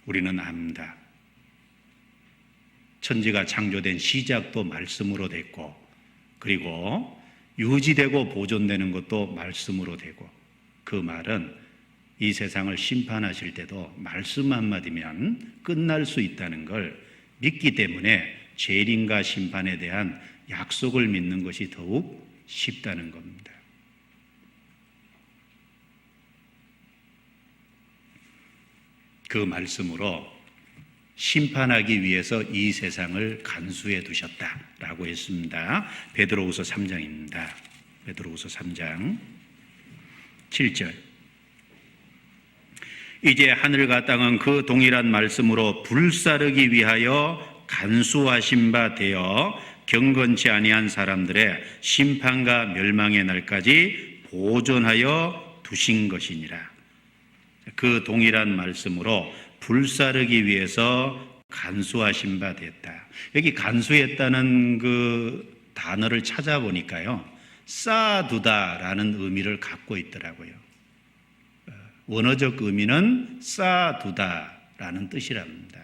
우리는 압니다. 천지가 창조된 시작도 말씀으로 됐고, 그리고 유지되고 보존되는 것도 말씀으로 되고, 그 말은 이 세상을 심판하실 때도 말씀 한마디면 끝날 수 있다는 걸 믿기 때문에 재림과 심판에 대한 약속을 믿는 것이 더욱 쉽다는 겁니다. 그 말씀으로 심판하기 위해서 이 세상을 간수해 두셨다라고 했습니다. 베드로후서 3장입니다. 베드로후서 3장 7절. 이제 하늘과 땅은 그 동일한 말씀으로 불사르기 위하여 간수하신 바 되어 경건치 아니한 사람들의 심판과 멸망의 날까지 보존하여 두신 것이니라. 그 동일한 말씀으로 불사르기 위해서 간수하신 바 됐다. 여기 간수했다는 그 단어를 찾아보니까요, 쌓아두다라는 의미를 갖고 있더라고요. 원어적 의미는 쌓아두다라는 뜻이랍니다.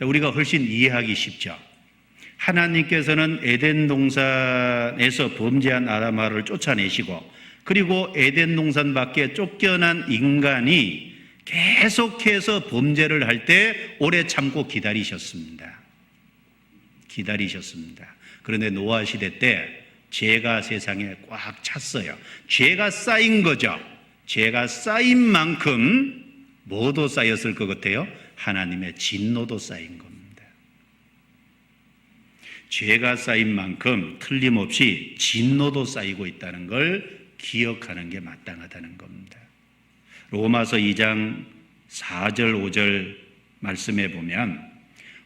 우리가 훨씬 이해하기 쉽죠. 하나님께서는 에덴 동산에서 범죄한 아담하를 쫓아내시고, 그리고 에덴 동산 밖에 쫓겨난 인간이 계속해서 범죄를 할 때 오래 참고 기다리셨습니다. 그런데 노아 시대 때 죄가 세상에 꽉 찼어요. 죄가 쌓인 거죠. 죄가 쌓인 만큼 뭐도 쌓였을 것 같아요? 하나님의 진노도 쌓인 겁니다. 죄가 쌓인 만큼 틀림없이 진노도 쌓이고 있다는 걸 기억하는 게 마땅하다는 겁니다. 로마서 2장 4절 5절 말씀에 보면,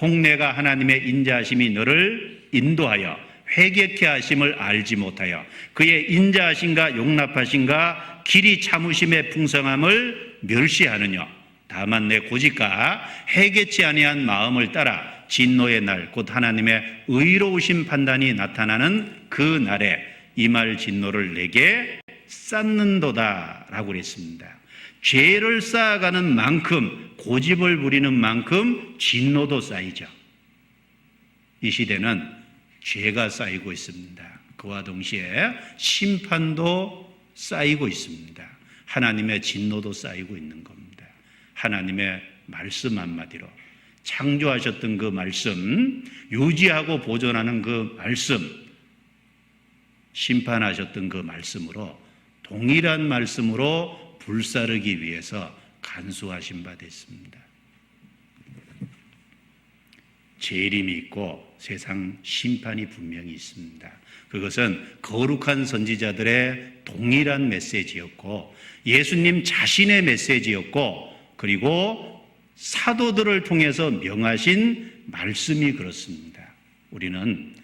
홍례가 하나님의 인자하심이 너를 인도하여 회개케 하심을 알지 못하여 그의 인자하심과 용납하심과 길이 참으심의 풍성함을 멸시하느냐. 다만 내 고집과 회개치 아니한 마음을 따라 진노의 날 곧 하나님의 의로우신 판단이 나타나는 그 날에 이 말 진노를 내게 쌓는도다 라고 그랬습니다. 죄를 쌓아가는 만큼, 고집을 부리는 만큼 진노도 쌓이죠. 이 시대는 죄가 쌓이고 있습니다. 그와 동시에 심판도 쌓이고 있습니다. 하나님의 진노도 쌓이고 있는 겁니다. 하나님의 말씀 한마디로 창조하셨던 그 말씀, 유지하고 보존하는 그 말씀, 심판하셨던 그 말씀으로, 동일한 말씀으로 불사르기 위해서 간수하신 바 됐습니다. 재림이 있고 세상 심판이 분명히 있습니다. 그것은 거룩한 선지자들의 동일한 메시지였고, 예수님 자신의 메시지였고, 그리고 사도들을 통해서 명하신 말씀이 그렇습니다. 우리는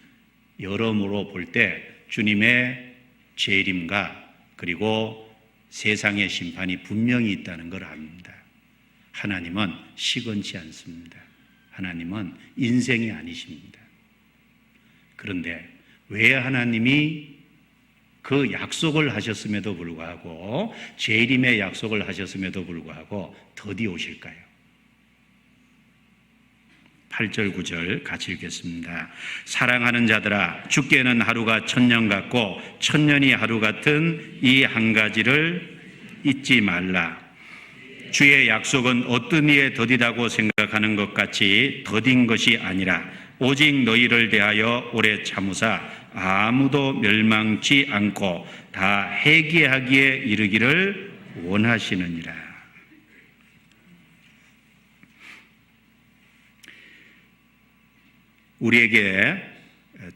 여러모로 볼 때 주님의 재림과 그리고 세상의 심판이 분명히 있다는 걸 압니다. 하나님은 시건치 않습니다. 하나님은 인생이 아니십니다. 그런데 왜 하나님이 그 약속을 하셨음에도 불구하고, 재림의 약속을 하셨음에도 불구하고 더디 오실까요? 8절 9절 같이 읽겠습니다. 사랑하는 자들아, 주께는 하루가 천년 같고 천년이 하루 같은 이 한 가지를 잊지 말라. 주의 약속은 어떤 이에 더디다고 생각하는 것 같이 더딘 것이 아니라 오직 너희를 대하여 오래 참으사 아무도 멸망치 않고 다 회개하기에 이르기를 원하시느니라. 우리에게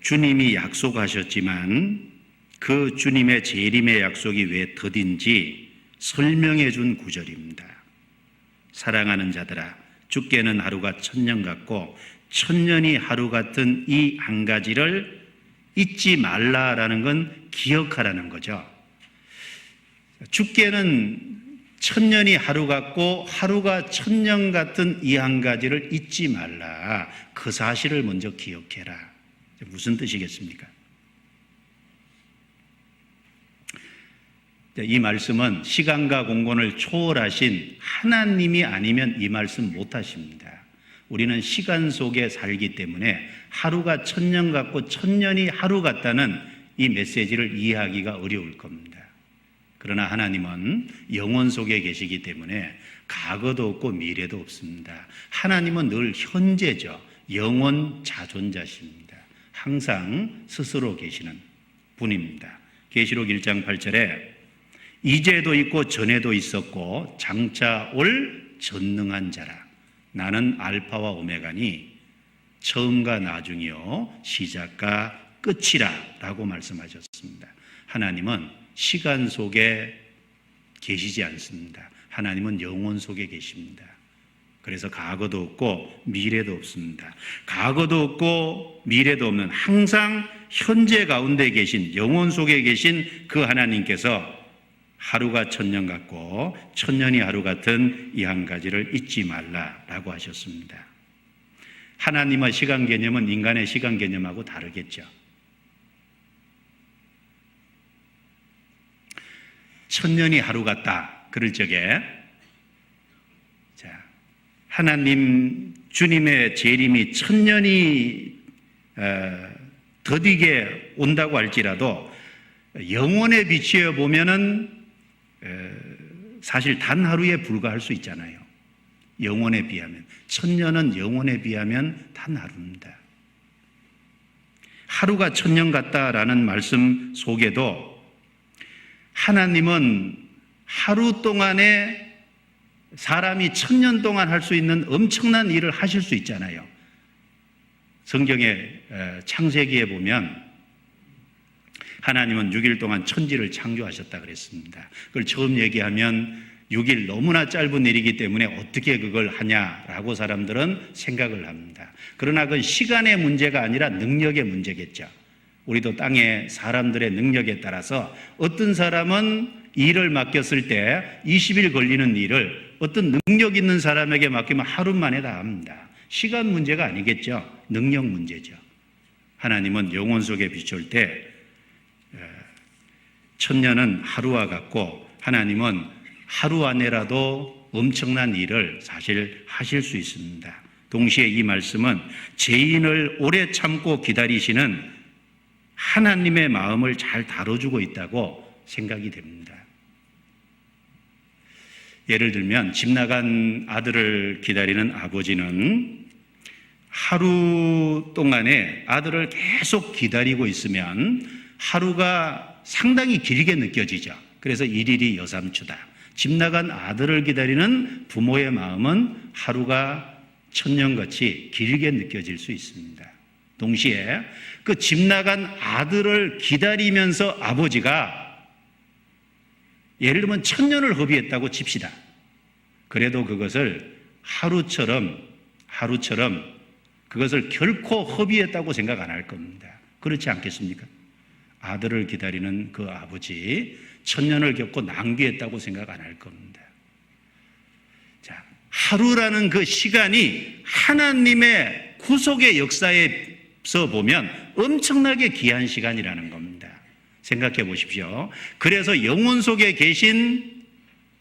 주님이 약속하셨지만 그 주님의 재림의 약속이 왜 더딘지 설명해 준 구절입니다. 사랑하는 자들아, 주께는 하루가 천년 같고 천년이 하루 같은 이 한 가지를 잊지 말라라는 건 기억하라는 거죠. 주께는 천년이 하루 같고 하루가 천년 같은 이 한 가지를 잊지 말라. 그 사실을 먼저 기억해라. 무슨 뜻이겠습니까? 이 말씀은 시간과 공간을 초월하신 하나님이 아니면 이 말씀 못 하십니다. 우리는 시간 속에 살기 때문에 하루가 천년 같고 천년이 하루 같다는 이 메시지를 이해하기가 어려울 겁니다. 그러나 하나님은 영원 속에 계시기 때문에 과거도 없고 미래도 없습니다. 하나님은 늘 현재죠. 영원 자존자십니다. 항상 스스로 계시는 분입니다. 계시록 1장 8절에 이제도 있고 전에도 있었고 장차 올 전능한 자라. 나는 알파와 오메가니 처음과 나중이요 시작과 끝이라 라고 말씀하셨습니다. 하나님은 시간 속에 계시지 않습니다. 하나님은 영혼 속에 계십니다. 그래서 과거도 없고 미래도 없습니다. 과거도 없고 미래도 없는 항상 현재 가운데 계신 영혼 속에 계신 그 하나님께서 하루가 천년 같고 천년이 하루 같은 이 한 가지를 잊지 말라라고 하셨습니다. 하나님의 시간 개념은 인간의 시간 개념하고 다르겠죠. 천년이 하루 같다 그럴 적에 하나님 주님의 재림이 천년이 더디게 온다고 할지라도 영혼에 비추어 보면은 사실 단 하루에 불과할 수 있잖아요. 영혼에 비하면 천년은 영혼에 비하면 단 하루입니다. 하루가 천년 같다라는 말씀 속에도 하나님은 하루 동안에 사람이 천년 동안 할 수 있는 엄청난 일을 하실 수 있잖아요. 성경의 창세기에 보면 하나님은 6일 동안 천지를 창조하셨다 그랬습니다. 그걸 처음 얘기하면 6일 너무나 짧은 일이기 때문에 어떻게 그걸 하냐라고 사람들은 생각을 합니다. 그러나 그건 시간의 문제가 아니라 능력의 문제겠죠. 우리도 땅의 사람들의 능력에 따라서 어떤 사람은 일을 맡겼을 때 20일 걸리는 일을 어떤 능력 있는 사람에게 맡기면 하루 만에 다 합니다. 시간 문제가 아니겠죠. 능력 문제죠. 하나님은 영혼 속에 비출 때 천년은 하루와 같고 하나님은 하루 안에라도 엄청난 일을 사실 하실 수 있습니다. 동시에 이 말씀은 죄인을 오래 참고 기다리시는 하나님의 마음을 잘 다뤄주고 있다고 생각이 됩니다. 예를 들면 집 나간 아들을 기다리는 아버지는 하루 동안에 아들을 계속 기다리고 있으면 하루가 상당히 길게 느껴지죠. 그래서 일일이 여삼추다. 집 나간 아들을 기다리는 부모의 마음은 하루가 천년같이 길게 느껴질 수 있습니다. 동시에 그 집 나간 아들을 기다리면서 아버지가 예를 들면 천년을 허비했다고 칩시다. 그래도 그것을 하루처럼 그것을 결코 허비했다고 생각 안 할 겁니다. 그렇지 않겠습니까? 아들을 기다리는 그 아버지 천년을 겪고 낭비했다고 생각 안 할 겁니다. 자, 하루라는 그 시간이 하나님의 구속의 역사에서 보면 엄청나게 귀한 시간이라는 겁니다. 생각해 보십시오. 그래서 영혼 속에 계신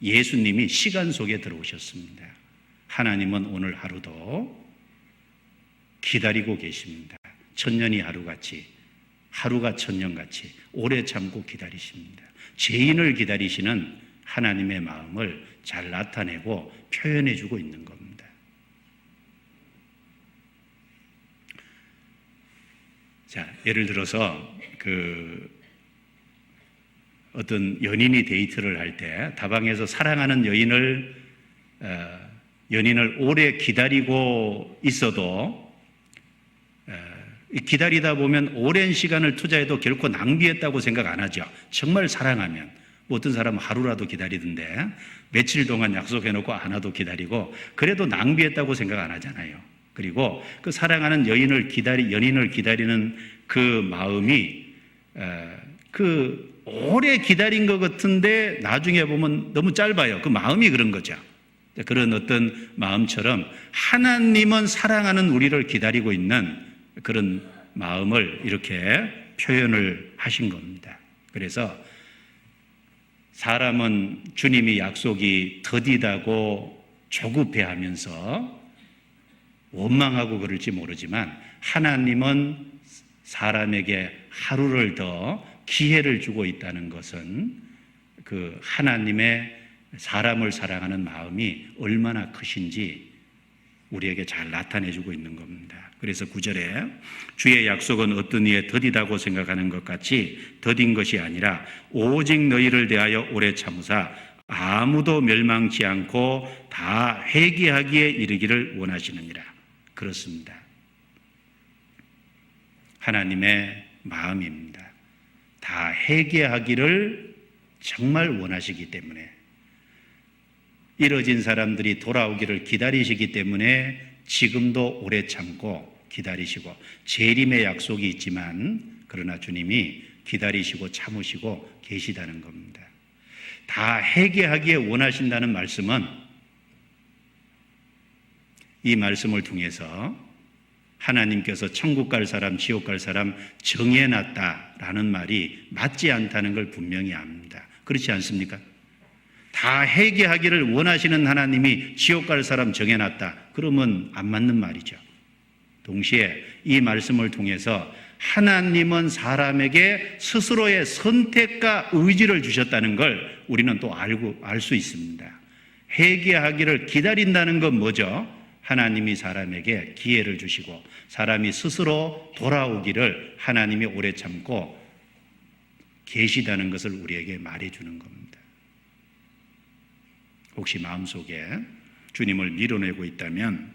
예수님이 시간 속에 들어오셨습니다. 하나님은 오늘 하루도 기다리고 계십니다. 천년이 하루같이, 하루가 천년같이 오래 참고 기다리십니다. 죄인을 기다리시는 하나님의 마음을 잘 나타내고 표현해 주고 있는 겁니다. 자, 예를 들어서 어떤 연인이 데이트를 할 때 다방에서 사랑하는 연인을 오래 기다리고 있어도 기다리다 보면 오랜 시간을 투자해도 결코 낭비했다고 생각 안 하죠. 정말 사랑하면 어떤 사람은 하루라도 기다리던데 며칠 동안 약속해놓고 안 와도 기다리고 그래도 낭비했다고 생각 안 하잖아요. 그리고 그 사랑하는 연인을 기다리는 그 마음이 오래 기다린 것 같은데 나중에 보면 너무 짧아요. 그 마음이 그런 거죠. 그런 어떤 마음처럼 하나님은 사랑하는 우리를 기다리고 있는 그런 마음을 이렇게 표현을 하신 겁니다. 그래서 사람은 주님이 약속이 더디다고 조급해하면서 원망하고 그럴지 모르지만 하나님은 사람에게 하루를 더 기회를 주고 있다는 것은 그 하나님의 사람을 사랑하는 마음이 얼마나 크신지 우리에게 잘 나타내주고 있는 겁니다. 그래서 9절에 주의 약속은 어떤 이에 더디다고 생각하는 것 같이 더딘 것이 아니라 오직 너희를 대하여 오래 참으사 아무도 멸망치 않고 다 회개하기에 이르기를 원하시느니라. 그렇습니다. 하나님의 마음입니다. 다 회개하기를 정말 원하시기 때문에, 이뤄진 사람들이 돌아오기를 기다리시기 때문에 지금도 오래 참고 기다리시고, 재림의 약속이 있지만 그러나 주님이 기다리시고 참으시고 계시다는 겁니다. 다 회개하기에 원하신다는 말씀은 이 말씀을 통해서 하나님께서 천국 갈 사람, 지옥 갈 사람 정해놨다라는 말이 맞지 않다는 걸 분명히 압니다. 그렇지 않습니까? 다 회개하기를 원하시는 하나님이 지옥 갈 사람 정해놨다. 그러면 안 맞는 말이죠. 동시에 이 말씀을 통해서 하나님은 사람에게 스스로의 선택과 의지를 주셨다는 걸 우리는 또 알 수 있습니다. 회개하기를 기다린다는 건 뭐죠? 하나님이 사람에게 기회를 주시고 사람이 스스로 돌아오기를 하나님이 오래 참고 계시다는 것을 우리에게 말해주는 겁니다. 혹시 마음속에 주님을 밀어내고 있다면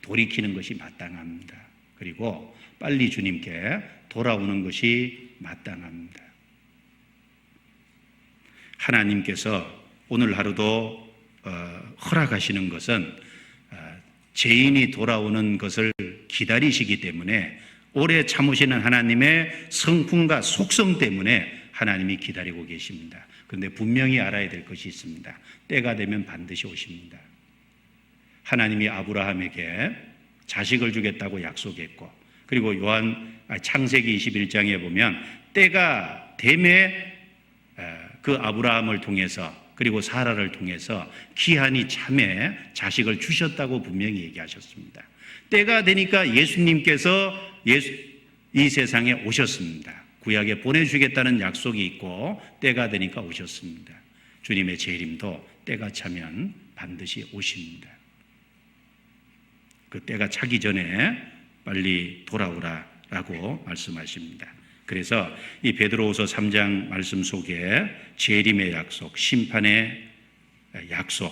돌이키는 것이 마땅합니다. 그리고 빨리 주님께 돌아오는 것이 마땅합니다. 하나님께서 오늘 하루도 허락하시는 것은 죄인이 돌아오는 것을 기다리시기 때문에, 오래 참으시는 하나님의 성품과 속성 때문에 하나님이 기다리고 계십니다. 그런데 분명히 알아야 될 것이 있습니다. 때가 되면 반드시 오십니다. 하나님이 아브라함에게 자식을 주겠다고 약속했고, 그리고 창세기 21장에 보면 때가 됨에 그 아브라함을 통해서 그리고 사라를 통해서 기한이 참에 자식을 주셨다고 분명히 얘기하셨습니다. 때가 되니까 예수님께서 이 세상에 오셨습니다. 구약에 보내주겠다는 약속이 있고 때가 되니까 오셨습니다. 주님의 재림도 때가 차면 반드시 오십니다. 그 때가 차기 전에 빨리 돌아오라라고 말씀하십니다. 그래서 이 베드로후서 3장 말씀 속에 재림의 약속, 심판의 약속,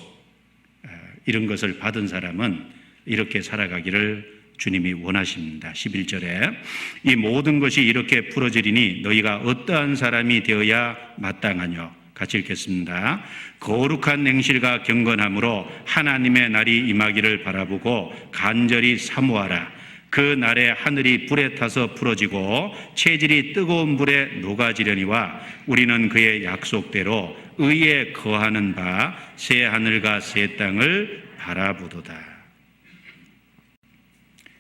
이런 것을 받은 사람은 이렇게 살아가기를 주님이 원하십니다. 11절에 이 모든 것이 이렇게 풀어지리니 너희가 어떠한 사람이 되어야 마땅하뇨. 같이 읽겠습니다. 거룩한 행실과 경건함으로 하나님의 날이 임하기를 바라보고 간절히 사모하라. 그 날에 하늘이 불에 타서 풀어지고 체질이 뜨거운 불에 녹아지려니와 우리는 그의 약속대로 의에 거하는 바 새 하늘과 새 땅을 바라보도다.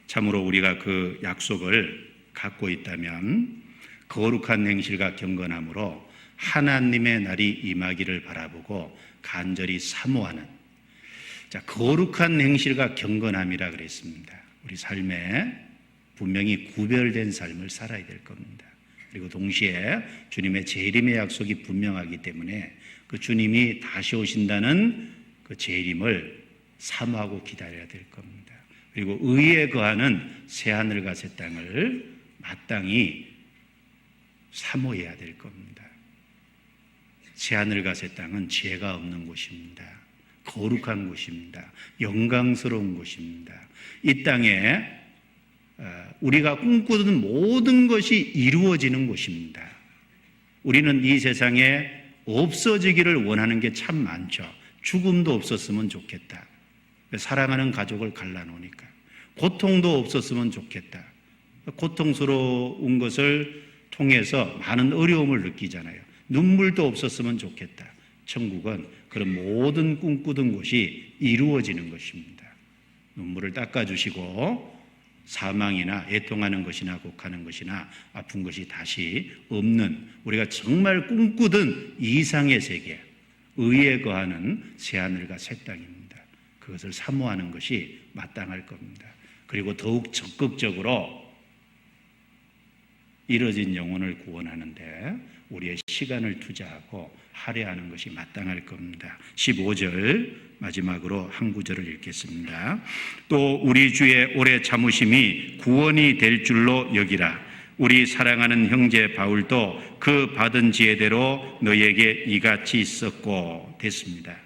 참으로 우리가 그 약속을 갖고 있다면 거룩한 행실과 경건함으로 하나님의 날이 임하기를 바라보고 간절히 사모하는, 거룩한 행실과 경건함이라 그랬습니다. 우리 삶에 분명히 구별된 삶을 살아야 될 겁니다. 그리고 동시에 주님의 재림의 약속이 분명하기 때문에 그 주님이 다시 오신다는 그 재림을 사모하고 기다려야 될 겁니다. 그리고 의에 거하는 새하늘과 새 땅을 마땅히 사모해야 될 겁니다. 새하늘과 새 땅은 죄가 없는 곳입니다. 거룩한 곳입니다. 영광스러운 곳입니다. 이 땅에 우리가 꿈꾸던 모든 것이 이루어지는 곳입니다. 우리는 이 세상에 없어지기를 원하는 게 참 많죠. 죽음도 없었으면 좋겠다. 사랑하는 가족을 갈라놓으니까. 고통도 없었으면 좋겠다. 고통스러운 것을 통해서 많은 어려움을 느끼잖아요. 눈물도 없었으면 좋겠다. 천국은 그런 모든 꿈꾸던 것이 이루어지는 것입니다. 눈물을 닦아주시고 사망이나 애통하는 것이나 곡하는 것이나 아픈 것이 다시 없는, 우리가 정말 꿈꾸던 이상의 세계, 의에 거하는 새하늘과 새 땅입니다. 그것을 사모하는 것이 마땅할 겁니다. 그리고 더욱 적극적으로 이뤄진 영혼을 구원하는데 우리의 시간을 투자하고 할애하는 것이 마땅할 겁니다. 15절 마지막으로 한 구절을 읽겠습니다. 또 우리 주의 오래 참으심이 구원이 될 줄로 여기라. 우리 사랑하는 형제 바울도 그 받은 지혜대로 너희에게 이같이 썼고 됐습니다.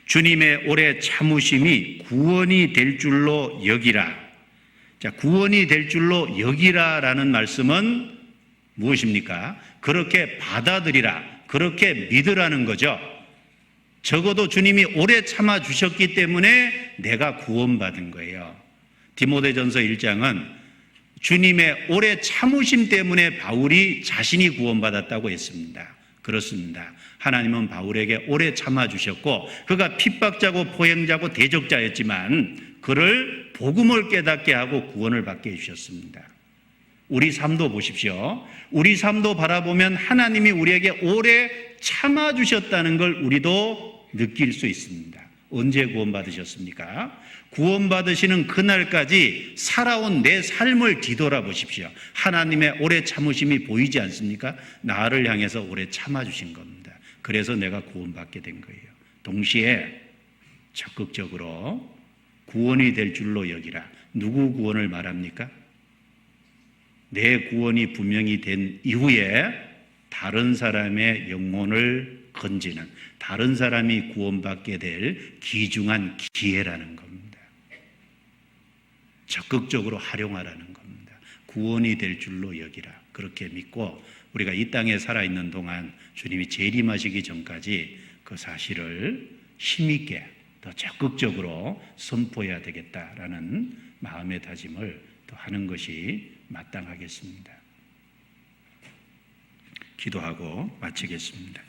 주님의 오래 참으심이 구원이 될 줄로 여기라. 자, 구원이 될 줄로 여기라라는 말씀은 무엇입니까? 그렇게 받아들이라, 그렇게 믿으라는 거죠. 적어도 주님이 오래 참아 주셨기 때문에 내가 구원받은 거예요. 디모데전서 1장은 주님의 오래 참으심 때문에 바울이 자신이 구원받았다고 했습니다. 그렇습니다. 하나님은 바울에게 오래 참아 주셨고 그가 핍박자고 포행자고 대적자였지만 그를 복음을 깨닫게 하고 구원을 받게 해주셨습니다. 우리 삶도 보십시오. 우리 삶도 바라보면 하나님이 우리에게 오래 참아 주셨다는 걸 우리도 느낄 수 있습니다. 언제 구원받으셨습니까? 구원받으시는 그날까지 살아온 내 삶을 뒤돌아보십시오. 하나님의 오래 참으심이 보이지 않습니까? 나를 향해서 오래 참아주신 겁니다. 그래서 내가 구원받게 된 거예요. 동시에 적극적으로 구원이 될 줄로 여기라. 누구 구원을 말합니까? 내 구원이 분명히 된 이후에 다른 사람의 영혼을 건지는, 다른 사람이 구원받게 될 귀중한 기회라는 겁니다. 적극적으로 활용하라는 겁니다. 구원이 될 줄로 여기라. 그렇게 믿고 우리가 이 땅에 살아있는 동안 주님이 재림하시기 전까지 그 사실을 힘있게 더 적극적으로 선포해야 되겠다라는 마음의 다짐을 더 하는 것이 마땅하겠습니다. 기도하고 마치겠습니다.